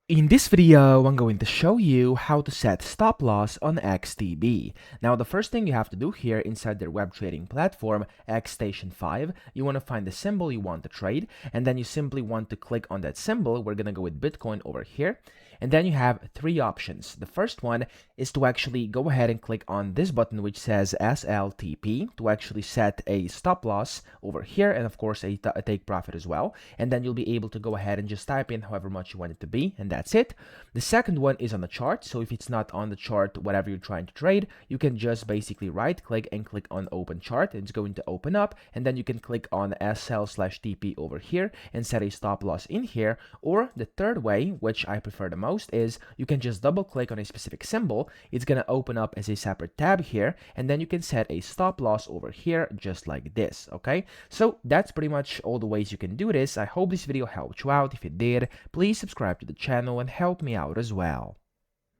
In this video, I'm going to show you how to set stop loss on XTB. Now, the first thing you have to do here inside their web trading platform, XStation 5, you want to find the symbol you want to trade, and then you simply want to click on that symbol. We're going to go with Bitcoin over here. And then you have three options. The first one is to actually go ahead and click on this button which says SLTP to actually set a stop loss over here, and of course a take profit as well. And then you'll be able to go ahead and just type in however much you want it to be, and that's it. The second one is on the chart. So if it's not on the chart, whatever you're trying to trade, you can just basically right click and click on open chart. It's going to open up, and then you can click on SL/TP over here and set a stop loss in here. Or the third way, which I prefer the most, is you can just double click on a specific symbol. It's going to open up as a separate tab here, and then you can set a stop loss over here just like this. Okay, so that's pretty much all the ways you can do this. I hope this video helped you out. If it did, please subscribe to the channel and help me out as well.